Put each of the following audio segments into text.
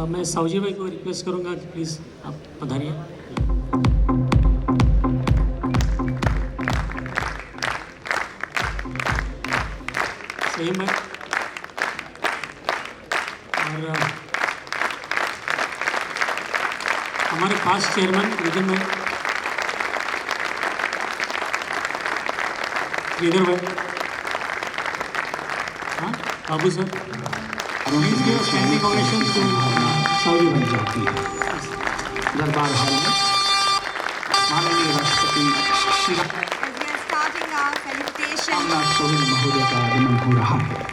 मैं सावजी भाई को रिक्वेस्ट करूंगा कि प्लीज़ आप पधारिए। सही में और हमारे पास चेयरमैन नितिन भाई, श्रीधर भाई, हाँ बाबू sir, please give standing ovation to Savji भाई जाती है दरबार हॉल में। माननीय राष्ट्रपति श्री रामनाथ कोविंद महोदय का आगमन हो रहा है।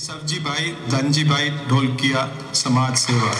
सब्जी भाई धनजी भाई ढोलकिया समाज सेवा।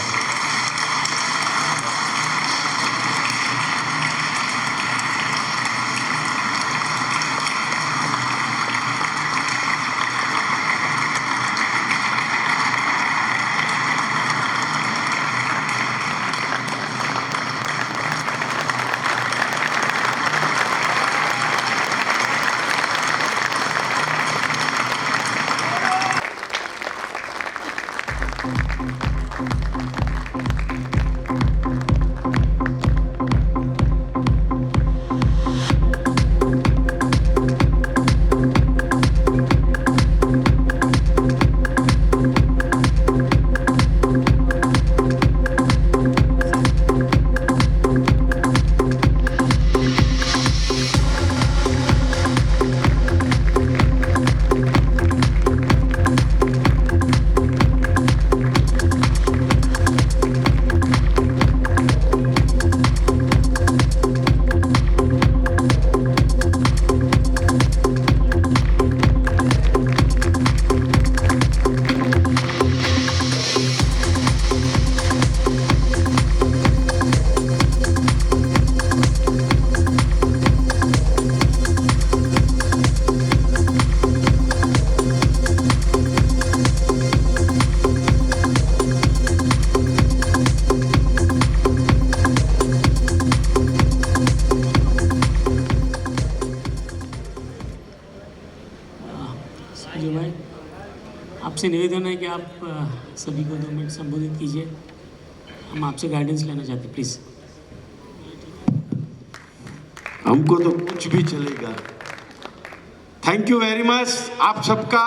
जी भाई, आपसे निवेदन है कि आप सभी को 2 मिनट संबोधित कीजिए। हम आपसे गाइडेंस लेना चाहते हैं, प्लीज़। हमको तो कुछ भी चलेगा। थैंक यू वेरी मच आप सबका,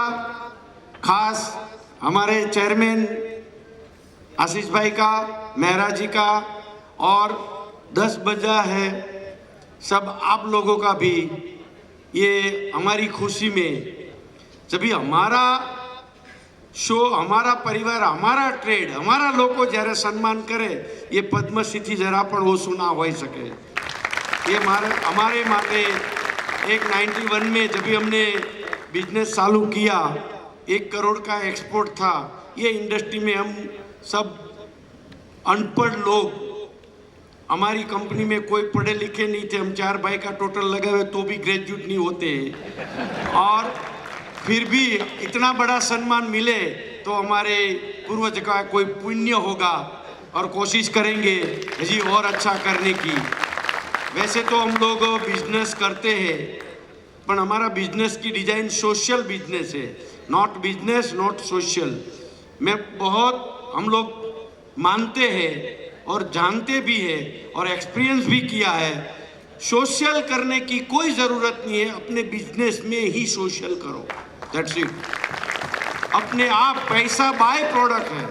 खास हमारे चेयरमैन आशीष भाई का, मेहरा जी का, और 10 बजा है सब आप लोगों का भी। ये हमारी खुशी में जब भी हमारा शो, हमारा परिवार, हमारा ट्रेड, हमारा लोगों जरा सम्मान करे, ये पद्मश्री जरा पर वो सुना हो सके। ये हमारे माते एक 91 में जब भी हमने बिजनेस चालू किया, 1 करोड़ का एक्सपोर्ट था। ये इंडस्ट्री में हम सब अनपढ़ लोग, हमारी कंपनी में कोई पढ़े लिखे नहीं थे। हम 4 भाई का टोटल लगे हुए तो भी ग्रेजुएट नहीं होते, और फिर भी इतना बड़ा सम्मान मिले तो हमारे पूर्वज का कोई पुण्य होगा, और कोशिश करेंगे जी और अच्छा करने की। वैसे तो हम लोग बिजनेस करते हैं, पर हमारा बिजनेस की डिजाइन सोशल बिजनेस है, नॉट बिजनेस नॉट सोशल। मैं बहुत हम लोग मानते हैं और जानते भी हैं और एक्सपीरियंस भी किया है, सोशल करने की कोई ज़रूरत नहीं है। अपने बिजनेस में ही सोशल करो, दैट्स इट। अपने आप पैसा बाय प्रोडक्ट है,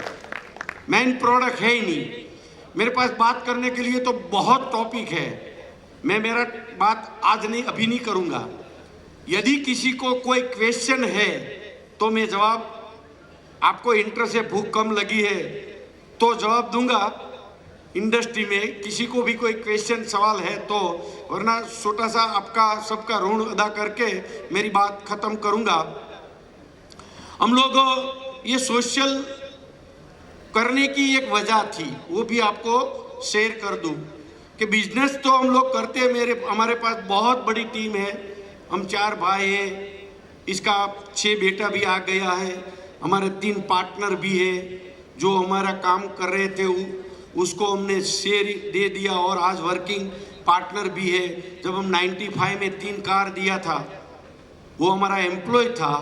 मेन प्रोडक्ट है ही नहीं। मेरे पास बात करने के लिए तो बहुत टॉपिक है, मैं मेरा बात आज नहीं, अभी नहीं करूँगा। यदि किसी को कोई क्वेश्चन है तो मैं जवाब, आपको इंटरेस्ट है, भूख कम लगी है तो जवाब दूंगा, इंडस्ट्री में किसी को भी कोई क्वेश्चन सवाल है तो, वरना छोटा सा आपका सबका ऋण अदा करके मेरी बात खत्म करूंगा। हम लोग ये सोशल करने की एक वजह थी, वो भी आपको शेयर कर दूं कि बिजनेस तो हम लोग करते हैं। हमारे पास बहुत बड़ी टीम है, हम 4 भाई हैं, इसका 6 बेटा भी आ गया है, हमारे 3 पार्टनर भी है। जो हमारा काम कर रहे थे उसको हमने शेयर दे दिया और आज वर्किंग पार्टनर भी है। जब हम 95 में 3 कार दिया था वो हमारा एम्प्लॉय था,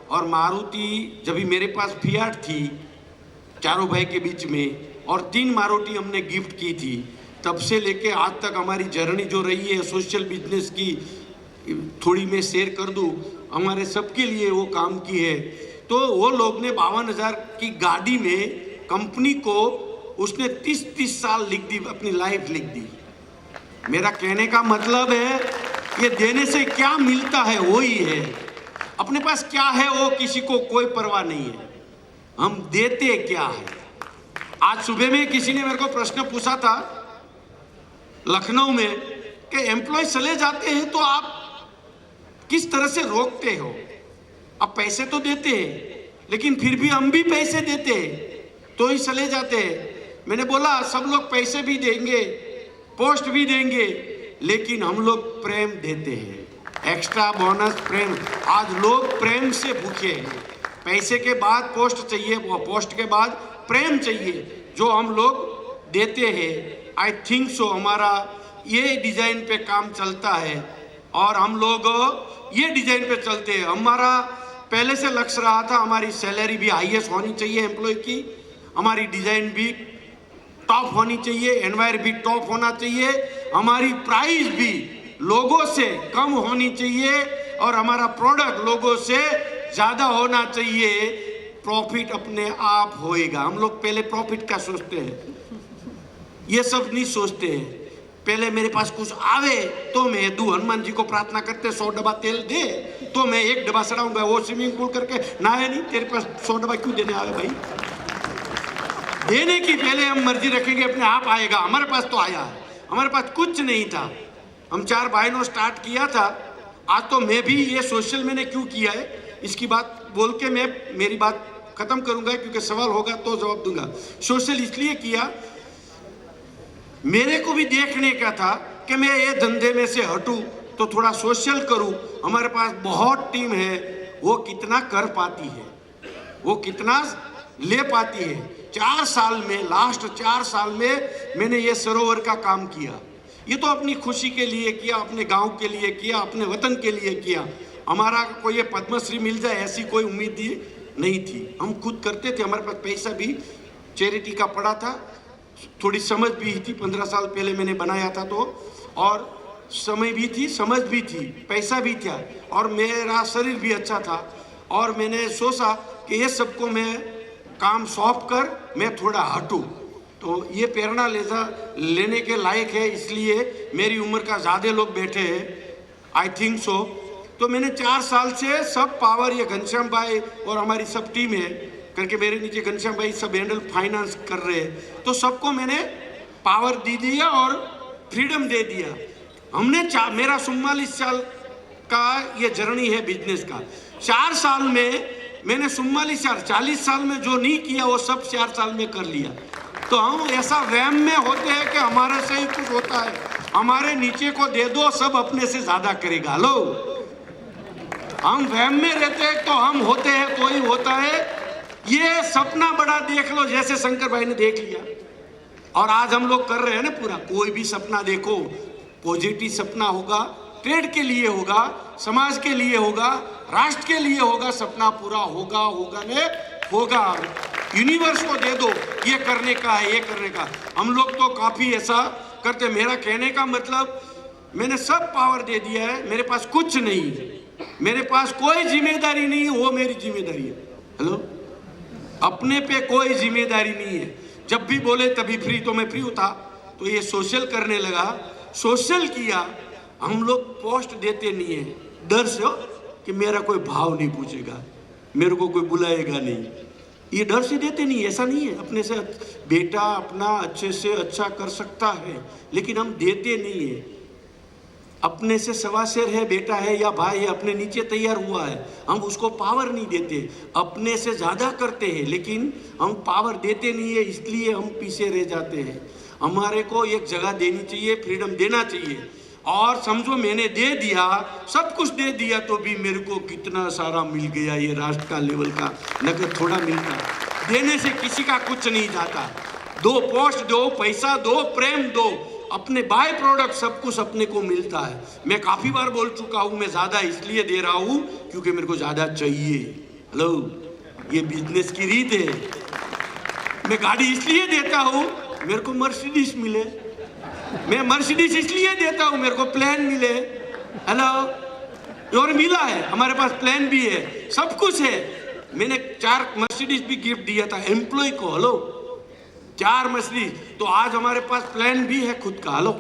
और मारुति जब भी मेरे पास फियाट थी चारों भाई के बीच में, और 3 मारुति हमने गिफ्ट की थी। तब से लेके आज तक हमारी जर्नी जो रही है सोशल बिजनेस की, थोड़ी मैं शेयर कर दूं, हमारे सबके लिए वो काम की है। तो वो लोग ने 52,000 की गाड़ी में कंपनी को उसने 30 साल लिख दी, अपनी लाइफ लिख दी। मेरा कहने का मतलब है ये देने से क्या मिलता है वो ही है, अपने पास क्या है वो किसी को कोई परवाह नहीं है, हम देते क्या है। आज सुबह में किसी ने मेरे को प्रश्न पूछा था लखनऊ में कि एम्प्लॉय चले जाते हैं तो आप किस तरह से रोकते हो? आप पैसे तो देते हैं लेकिन फिर भी हम भी पैसे देते हैं तो ही चले जाते हैं। मैंने बोला सब लोग पैसे भी देंगे, पोस्ट भी देंगे, लेकिन हम लोग प्रेम देते हैं, एक्स्ट्रा बोनस प्रेम। आज लोग प्रेम से भूखे हैं, पैसे के बाद पोस्ट चाहिए, पोस्ट के बाद प्रेम चाहिए, जो हम लोग देते हैं। आई थिंक सो हमारा ये डिजाइन पे काम चलता है और हम लोग ये डिजाइन पे चलते हैं। हमारा पहले से लक्ष्य रहा था हमारी सैलरी भी हाईएस्ट होनी चाहिए एम्प्लॉय की, हमारी डिजाइन भी टॉप होनी चाहिए, एनवायर भी टॉप होना चाहिए, हमारी प्राइस भी लोगों से कम होनी चाहिए और हमारा प्रोडक्ट लोगों से ज़्यादा होना चाहिए। प्रॉफिट अपने आप होएगा। हम लोग पहले प्रॉफिट का सोचते हैं, ये सब नहीं सोचते हैं। पहले मेरे पास कुछ आवे तो मैं दूं, हनुमान जी को प्रार्थना करते 100 डब्बा तेल दे तो मैं 1 डब्बा सड़ाऊंगा। वो स्विमिंग पूल करके नहाया नहीं, तेरे पास 100 डब्बा क्यों देने आवे भाई? देने की पहले हम मर्जी रखेंगे, अपने आप आएगा। हमारे पास तो आया है, हमारे पास कुछ नहीं था। हम 4 भाइयों ने स्टार्ट किया था। आज तो मैं भी ये सोशल मैंने क्यों किया है इसकी बात बोल के मैं मेरी बात खत्म करूंगा, क्योंकि सवाल होगा तो जवाब दूंगा। सोशल इसलिए किया, मेरे को भी देखने का था कि मैं ये धंधे में से हटूं तो थोड़ा सोशल करूं। हमारे पास बहुत टीम है, वो कितना कर पाती है, वो कितना ले पाती है। 4 साल में, लास्ट 4 साल में मैंने ये सरोवर का काम किया। ये तो अपनी खुशी के लिए किया, अपने गांव के लिए किया, अपने वतन के लिए किया। हमारा कोई ये पद्मश्री मिल जाए ऐसी कोई उम्मीद ही नहीं थी। हम खुद करते थे, हमारे पास पैसा भी चैरिटी का पड़ा था, थोड़ी समझ भी थी। 15 साल पहले मैंने बनाया था तो, और समय भी थी, समझ भी थी, पैसा भी था और मेरा शरीर भी अच्छा था। और मैंने सोचा कि ये सबको मैं काम सौंप कर मैं थोड़ा हटूं, तो ये प्रेरणा लेने के लायक है। इसलिए मेरी उम्र का ज़्यादा लोग बैठे हैं, आई थिंक सो। तो मैंने 4 साल से सब पावर, ये घनश्याम भाई और हमारी सब टीम है करके, मेरे नीचे घनश्याम भाई सब हैंडल फाइनेंस कर रहे हैं, तो सबको मैंने पावर दे दिया और फ्रीडम दे दिया। हमने मेरा 44 साल का ये जर्नी है बिजनेस का। 4 साल में मैंने 44 साल, 40 साल में जो नहीं किया वो सब 4 साल में कर लिया। तो हम ऐसा वहम में होते हैं कि हमारे से ही कुछ होता है, हमारे नीचे को दे दो सब अपने से ज्यादा करेगा। लो, हम वहम में रहते हैं तो हम होते हैं कोई होता है। ये सपना बड़ा देख लो, जैसे शंकर भाई ने देख लिया और आज हम लोग कर रहे हैं ना पूरा। कोई भी सपना देखो, पॉजिटिव सपना होगा, ट्रेड के लिए होगा, समाज के लिए होगा, राष्ट्र के लिए होगा, सपना पूरा होगा, होगा ने होगा। यूनिवर्स को दे दो ये करने का है, ये करने का। हम लोग तो काफी ऐसा करते। मेरा कहने का मतलब, मैंने सब पावर दे दिया है, मेरे पास कुछ नहीं, मेरे पास कोई जिम्मेदारी नहीं है, वो मेरी जिम्मेदारी है। हेलो, अपने पे कोई जिम्मेदारी नहीं है। जब भी बोले तभी फ्री, तो मैं फ्री था। तो ये सोशल करने लगा, सोशल किया। हम लोग पोस्ट देते नहीं है डर से कि मेरा कोई भाव नहीं पूछेगा, मेरे को कोई बुलाएगा नहीं। ये डर से देते नहीं, ऐसा नहीं है। अपने से बेटा अपना अच्छे से अच्छा कर सकता है, लेकिन हम देते नहीं है। अपने से सवा शेर है, बेटा है या भाई है, अपने नीचे तैयार हुआ है, हम उसको पावर नहीं देते। अपने से ज़्यादा करते हैं लेकिन हम पावर देते नहीं है, इसलिए हम पीछे रह जाते हैं। हमारे को एक जगह देनी चाहिए, फ्रीडम देना चाहिए। और समझो मैंने दे दिया, सब कुछ दे दिया, तो भी मेरे को कितना सारा मिल गया, ये राष्ट्र का लेवल का नगद थोड़ा मिलता। देने से किसी का कुछ नहीं जाता। दो, पोस्ट दो, पैसा दो, प्रेम दो, अपने बाय प्रोडक्ट सब कुछ अपने को मिलता है। मैं काफ़ी बार बोल चुका हूँ, मैं ज़्यादा इसलिए दे रहा हूँ क्योंकि मेरे को ज़्यादा चाहिए। हेलो, ये बिजनेस की रीत है। मैं गाड़ी इसलिए देता हूँ मेरे को मर्सिडीज मिले, मैं मर्सिडीज इसलिए देता हूँ मेरे को प्लेन मिले। हेलो, और मिला है, हमारे पास प्लेन भी है, सब कुछ है। मैंने 4 मर्सिडीज भी गिफ्ट दिया था एम्प्लॉय को। हेलो, 4 मर्सिडीज, तो आज हमारे पास प्लेन भी है खुद का। हेलो,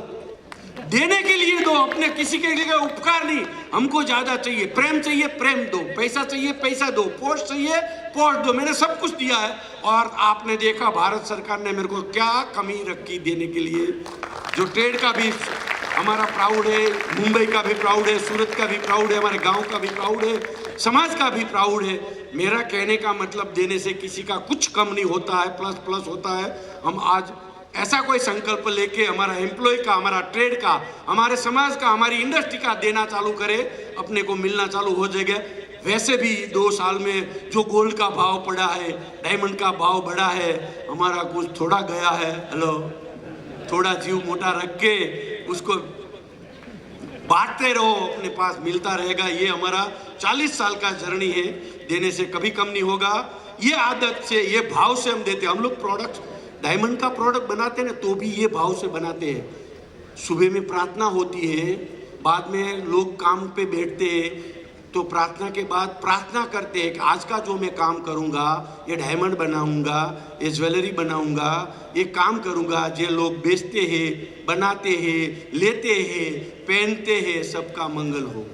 देने के लिए दो, अपने किसी के लिए उपकार नहीं। हमको ज्यादा चाहिए, प्रेम चाहिए, प्रेम दो, पैसा चाहिए, पैसा दो, पोस्ट चाहिए, पोस्ट दो। मैंने सब कुछ दिया है और आपने देखा भारत सरकार ने मेरे को क्या कमी रखी देने के लिए। जो ट्रेड का भी हमारा प्राउड है, मुंबई का भी प्राउड है, सूरत का भी प्राउड है, हमारे गांव का भी प्राउड है, समाज का भी प्राउड है। मेरा कहने का मतलब देने से किसी का कुछ कम नहीं होता है, प्लस प्लस होता है। हम आज ऐसा कोई संकल्प लेके हमारा एम्प्लॉय का, हमारा ट्रेड का, हमारे समाज का, हमारी इंडस्ट्री का देना चालू करे, अपने को मिलना चालू हो जाएगा। वैसे भी 2 साल में जो गोल्ड का भाव पड़ा है, डायमंड का भाव बढ़ा है, हमारा कुछ थोड़ा गया है। हेलो, थोड़ा जीव मोटा रख के उसको बांटते रहो, अपने पास मिलता रहेगा। ये हमारा 40 साल का जर्नी है, देने से कभी कम नहीं होगा। ये आदत से, ये भाव से हम देते हैं। हम लोग प्रोडक्ट, डायमंड का प्रोडक्ट बनाते हैं ना, तो भी ये भाव से बनाते हैं। सुबह में प्रार्थना होती है, बाद में लोग काम पे बैठते हैं, तो प्रार्थना के बाद प्रार्थना करते हैं कि आज का जो मैं काम करूंगा, ये डायमंड बनाऊंगा, ये ज्वेलरी बनाऊंगा, ये काम करूंगा, जो लोग बेचते हैं, बनाते हैं, लेते हैं, पहनते हैं, सबका मंगल हो।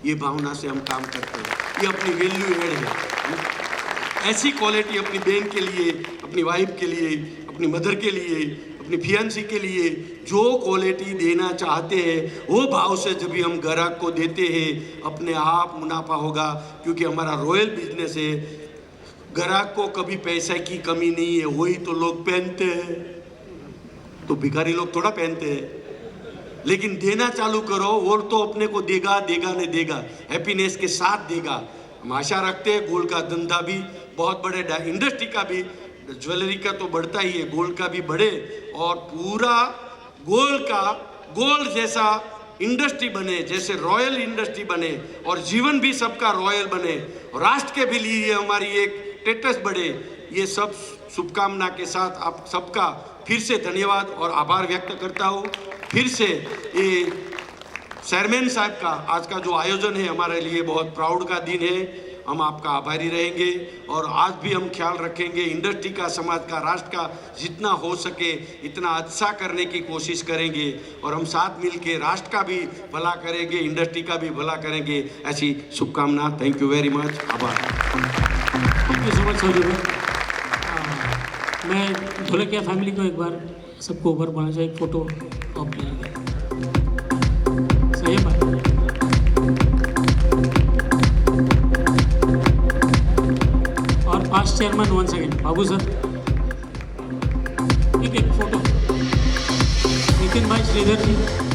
ये भावना से हम काम करते हैं। ये अपनी वैल्यू एड है। ऐसी क्वालिटी अपनी बहन के लिए, अपनी वाइफ के लिए, अपनी मदर के लिए, अपनी फियांसी के लिए जो क्वालिटी देना चाहते हैं, वो भाव से जब भी हम ग्राहक को देते हैं, अपने आप मुनाफा होगा। क्योंकि हमारा रॉयल बिजनेस है, ग्राहक को कभी पैसे की कमी नहीं है। वही तो लोग पहनते हैं, तो भिखारी लोग थोड़ा पहनते हैं। लेकिन देना चालू करो, वो तो अपने को देगा, देगा नहीं देगा, हैप्पीनेस के साथ देगा। हम आशा रखते हैं गोल्ड का धंधा भी बहुत बड़े, इंडस्ट्री का भी, ज्वेलरी का तो बढ़ता ही है, गोल्ड का भी बढ़े और पूरा गोल्ड का, गोल्ड जैसा इंडस्ट्री बने, जैसे रॉयल इंडस्ट्री बने, और जीवन भी सबका रॉयल बने, राष्ट्र के भी लिए हमारी एक स्टेटस बढ़े। ये सब शुभकामना के साथ आप सबका फिर से धन्यवाद और आभार व्यक्त करता हूँ। फिर से ये चेयरमैन साहब का आज का जो आयोजन है हमारे लिए बहुत प्राउड का दिन है। हम आपका आभारी रहेंगे और आज भी हम ख्याल रखेंगे, इंडस्ट्री का, समाज का, राष्ट्र का जितना हो सके इतना अच्छा करने की कोशिश करेंगे और हम साथ मिलके राष्ट्र का भी भला करेंगे, इंडस्ट्री का भी भला करेंगे। ऐसी शुभकामना। Thank you very much. आभार। Thank you so much Saurabh भाई। मैं ढोलकिया फैमिली को एक बार सबको ऊपर बोलना चाहिए, फोटो आप ले लीजिए। सही है बात। और पास्ट चेयरमैन वंस अगेन बाबू सर, एक फोटो। नितिन भाई, श्रीधर जी।